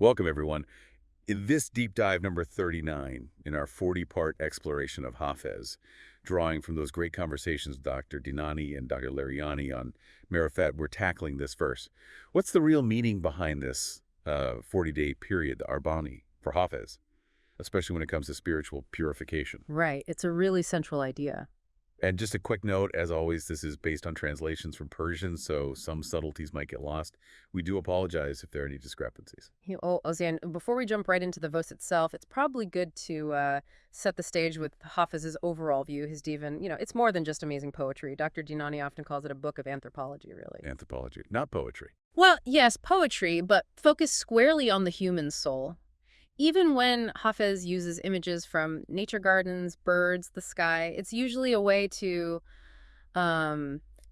Welcome, everyone. In this deep dive number 39 in our 40-part exploration of Hafez, drawing from those great conversations with Dr. Dinani and Dr. Larijani on Marifat, we're tackling this verse. What's the real meaning behind this 40-day period, the Arba'in, for Hafez, especially when it comes to spiritual purification? Right. It's a really central idea. And just a quick note, as always, this is based on translations from Persian, so some subtleties might get lost. We do apologize if there are any discrepancies. Ozian, before we jump right into the verse itself, it's probably good to set the stage with Hafez's overall view, his Divan. It's more than just amazing poetry. Dr. Dinani often calls it a book of anthropology, really. Anthropology, not poetry. Well, yes, poetry, but focused squarely on the human soul. Even when Hafez uses images from nature gardens, birds, the sky, it's usually a way to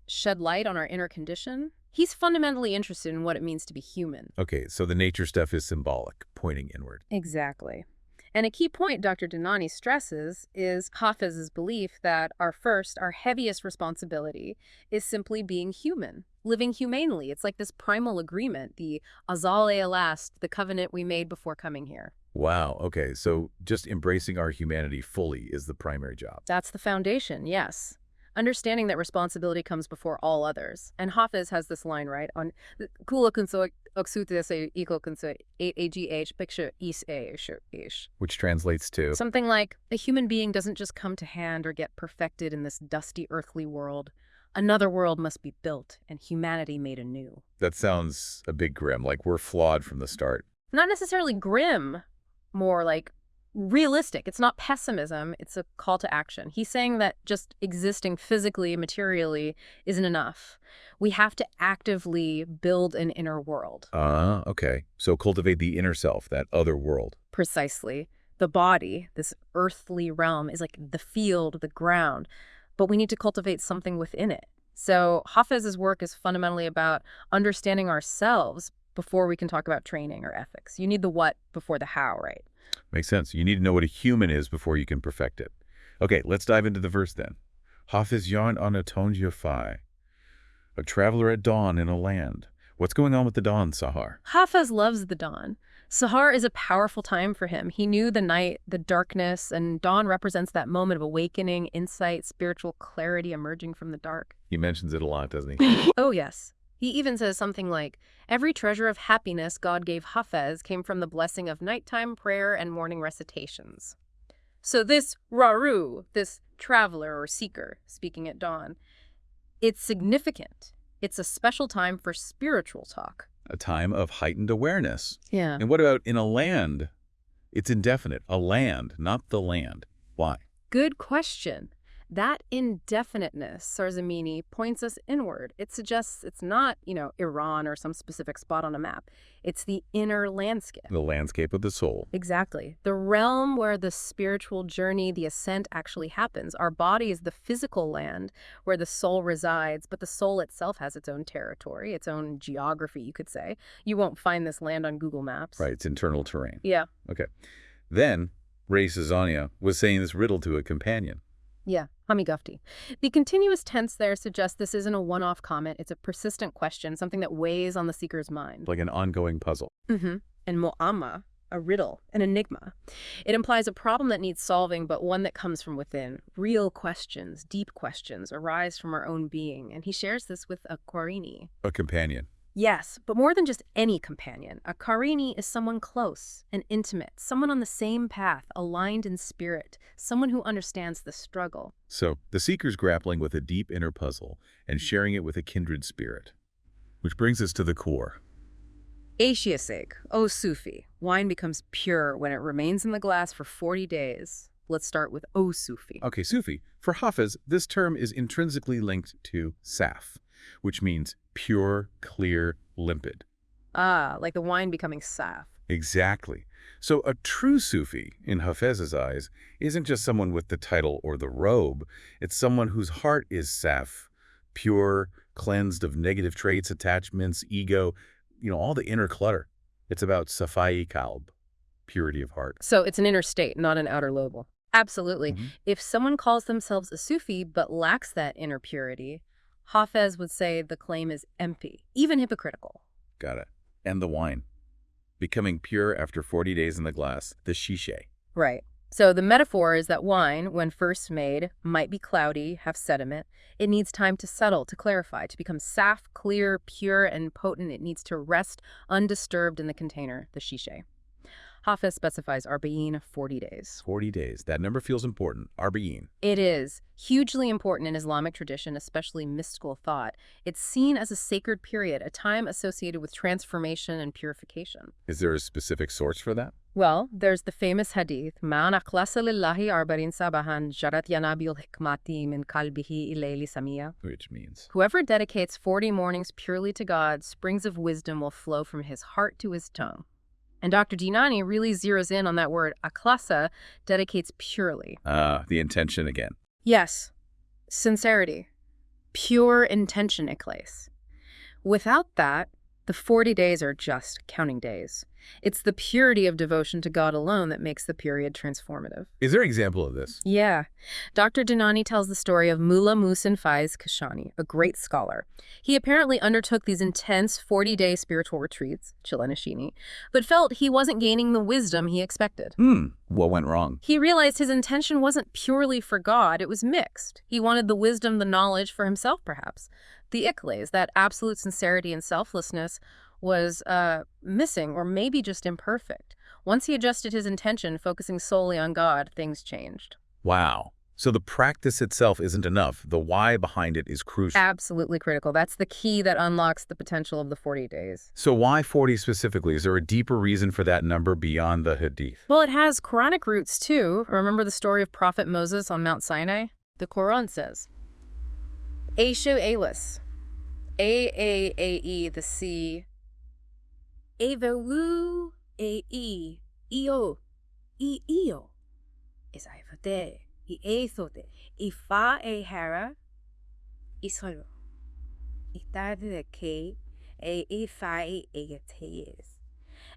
shed light on our inner condition. He's fundamentally interested in what it means to be human. Okay, so the nature stuff is symbolic, pointing inward. Exactly. And a key point Dr. Dinani stresses is Hafez's belief that our heaviest responsibility is simply being human, living humanely. It's like this primal agreement, the Ahd-e Alast, the covenant we made before coming here. Wow, okay, so just embracing our humanity fully is the primary job. That's the foundation, yes. Understanding that responsibility comes before all others. And Hafez has this line, right, on Kula kunso oksutese iko kunso agh picture is ish. Which translates to? Something like, a human being doesn't just come to hand or get perfected in this dusty earthly world. Another world must be built and humanity made anew. That sounds a bit grim, like we're flawed from the start. Not necessarily grim, more like realistic. It's not pessimism, it's a call to action. He's saying that just existing physically, materially, isn't enough. We have to actively build an inner world. Okay. So cultivate the inner self, that other world. Precisely. The body, this earthly realm, is like the field, the ground, but we need to cultivate something within it. So Hafez's work is fundamentally about understanding ourselves before we can talk about training or ethics. You need the what before the how, right? Makes sense. You need to know what a human is before you can perfect it. Okay, let's dive into the verse then. Hafez yarn on a tonjafai, a traveler at dawn in a land. What's going on with the dawn, Saghir? Hafez loves the dawn. Saghir is a powerful time for him. He knew the night, the darkness, and dawn represents that moment of awakening, insight, spiritual clarity emerging from the dark. He mentions it a lot, doesn't he? Oh, yes. He even says something like, every treasure of happiness God gave Hafez came from the blessing of nighttime prayer and morning recitations. So this Rah-e, this traveler or seeker, speaking at dawn, it's significant. It's a special time for spiritual talk. A time of heightened awareness. Yeah. And what about in a land? It's indefinite. A land, not the land. Why? Good question. That indefiniteness, Sarzamini, points us inward. It suggests it's not, Iran or some specific spot on a map. It's the inner landscape. The landscape of the soul. Exactly. The realm where the spiritual journey, the ascent actually happens. Our body is the physical land where the soul resides, but the soul itself has its own territory, its own geography, you could say. You won't find this land on Google Maps. Right, it's internal terrain. Yeah. Okay. Then, Ray Sazania was saying this riddle to a companion. Yeah, Hamigufti. The continuous tense there suggests this isn't a one-off comment. It's a persistent question, something that weighs on the seeker's mind. Like an ongoing puzzle. And mu'amma, a riddle, an enigma. It implies a problem that needs solving, but one that comes from within. Real questions, deep questions, arise from our own being. And he shares this with a Qarini. A companion. Yes, but more than just any companion. A Qarini is someone close and intimate, someone on the same path, aligned in spirit, someone who understands the struggle. So, the seeker's grappling with a deep inner puzzle and sharing it with a kindred spirit. Which brings us to the core. Ashiasig, O Sufi. Wine becomes pure when it remains in the glass for 40 days. Let's start with O Sufi. Okay, Sufi. For Hafez, this term is intrinsically linked to saf, which means pure, clear, limpid. Ah, like the wine becoming saf. Exactly. So a true Sufi, in Hafez's eyes, isn't just someone with the title or the robe. It's someone whose heart is saf, pure, cleansed of negative traits, attachments, ego, all the inner clutter. It's about safai kalb, purity of heart. So it's an inner state, not an outer lobe. Absolutely. If someone calls themselves a Sufi but lacks that inner purity, Hafez would say the claim is empty, even hypocritical. Got it. And the wine. becoming pure after 40 days in the glass, the shishe. Right. So the metaphor is that wine, when first made, might be cloudy, have sediment. It needs time to settle, to clarify, to become saf, clear, pure, and potent. It needs to rest undisturbed in the container, the shishe. Hafez specifies Arba'in 40 days. 40 days. That number feels important. Arba'in. It is hugely important in Islamic tradition, especially mystical thought. It's seen as a sacred period, a time associated with transformation and purification. Is there a specific source for that? Well, there's the famous hadith, "Man akhlasa lillahi arba'in sabahan jarat yanabil hikmati min qalbihi ilayli samia." Which means? Whoever dedicates 40 mornings purely to God, springs of wisdom will flow from his heart to his tongue. And Dr. Dinani really zeroes in on that word. Akhlasa dedicates purely. The intention again. Yes, sincerity, pure intention, Ikhlas. Without that, the 40 days are just counting days. It's the purity of devotion to God alone that makes the period transformative. Is there an example of this? Yeah. Dr. Dinani tells the story of Mullah Muhsin Faiz Kashani, a great scholar. He apparently undertook these intense 40-day spiritual retreats, Chilanashini, but felt he wasn't gaining the wisdom he expected. What went wrong? He realized his intention wasn't purely for God, it was mixed. He wanted the wisdom, the knowledge for himself, perhaps. The Ikhlas, that absolute sincerity and selflessness, was missing or maybe just imperfect. Once he adjusted his intention, focusing solely on God, things changed. Wow. So the practice itself isn't enough. The why behind it is crucial. Absolutely critical. That's the key that unlocks the potential of the 40 days. So why 40 specifically? Is there a deeper reason for that number beyond the hadith? Well, it has Quranic roots too. Remember the story of Prophet Moses on Mount Sinai? The Quran says, Ahd-e Alast, A-A-A-E, the sea, Everu e io io is I esote ifa e hera Israel itade ke e ifa egetes.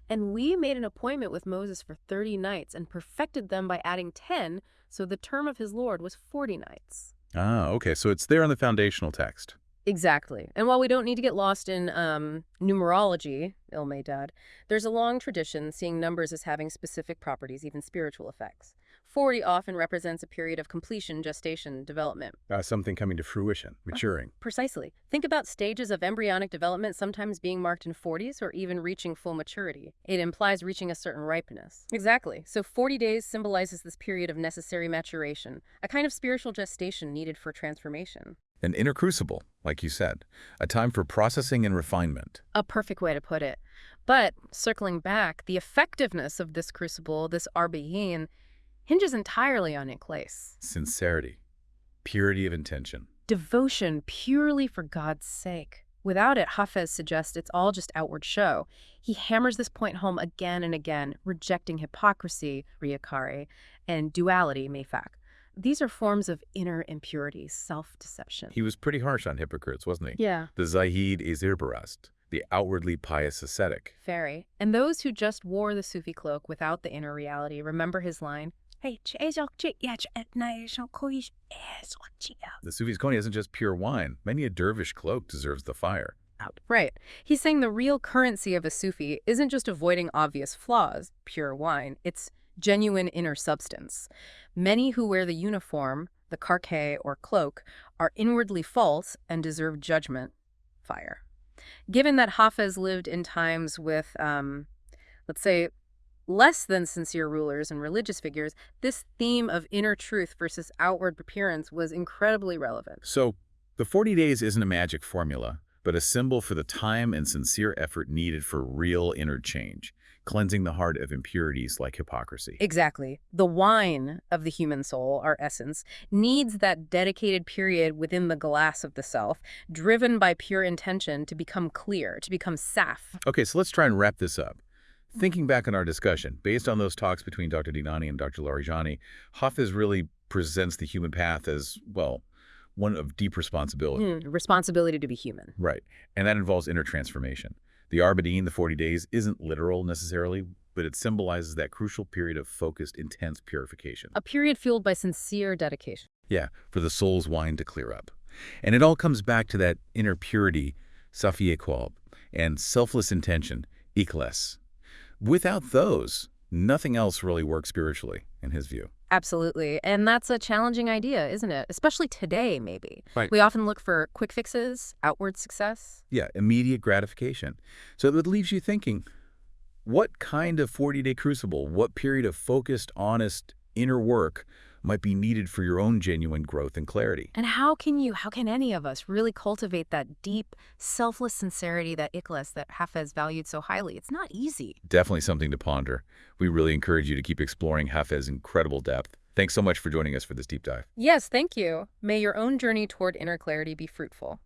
And we made an appointment with Moses for 30 nights and perfected them by adding 10, so the term of his Lord was 40 nights. Ah, okay. So it's there in the foundational text. Exactly. And while we don't need to get lost in numerology, Dad, there's a long tradition seeing numbers as having specific properties, even spiritual effects. 40 often represents a period of completion, gestation, development. Something coming to fruition, maturing. Precisely. Think about stages of embryonic development sometimes being marked in 40s or even reaching full maturity. It implies reaching a certain ripeness. Exactly. So 40 days symbolizes this period of necessary maturation, a kind of spiritual gestation needed for transformation. An inner crucible, like you said, a time for processing and refinement. A perfect way to put it. But, circling back, the effectiveness of this crucible, this Arba'in, hinges entirely on Ikhlas. Sincerity, purity of intention. Devotion purely for God's sake. Without it, Hafez suggests it's all just outward show. He hammers this point home again and again, rejecting hypocrisy, riyakari, and duality, mefak. These are forms of inner impurity, self-deception. He was pretty harsh on hypocrites, wasn't he? Yeah. The Zahid is Irbarast, the outwardly pious ascetic. Very. And those who just wore the Sufi cloak without the inner reality, remember his line? The Sufi's Koni isn't just pure wine. Many a dervish cloak deserves the fire. Right. He's saying the real currency of a Sufi isn't just avoiding obvious flaws, pure wine. It's genuine inner substance. Many who wear the uniform, the karke or cloak, are inwardly false and deserve judgment, fire. Given that Hafez lived in times with, let's say, less than sincere rulers and religious figures, this theme of inner truth versus outward appearance was incredibly relevant. So, the 40 days isn't a magic formula, but a symbol for the time and sincere effort needed for real inner change, cleansing the heart of impurities like hypocrisy. Exactly. The wine of the human soul, our essence, needs that dedicated period within the glass of the self, driven by pure intention to become clear, to become saf. Okay, so let's try and wrap this up. Thinking back on our discussion, based on those talks between Dr. Dinani and Dr. Larijani, Hafez really presents the human path as, well, one of deep responsibility. Responsibility to be human. Right. And that involves inner transformation. The Arba'in, the 40 days, isn't literal necessarily, but it symbolizes that crucial period of focused, intense purification. A period fueled by sincere dedication. Yeah, for the soul's wine to clear up. And it all comes back to that inner purity, safi eqwal, and selfless intention, Ikhlas. Without those, nothing else really works spiritually, in his view. Absolutely. And that's a challenging idea, isn't it? Especially today, maybe. Right. We often look for quick fixes, outward success. Yeah, immediate gratification. So that leaves you thinking, what kind of 40-day crucible, what period of focused, honest, inner work might be needed for your own genuine growth and clarity? And how can any of us really cultivate that deep, selfless sincerity, that Ikhlas that Hafez valued so highly? It's not easy. Definitely something to ponder. We really encourage you to keep exploring Hafez's incredible depth. Thanks so much for joining us for this deep dive. Yes, thank you. May your own journey toward inner clarity be fruitful.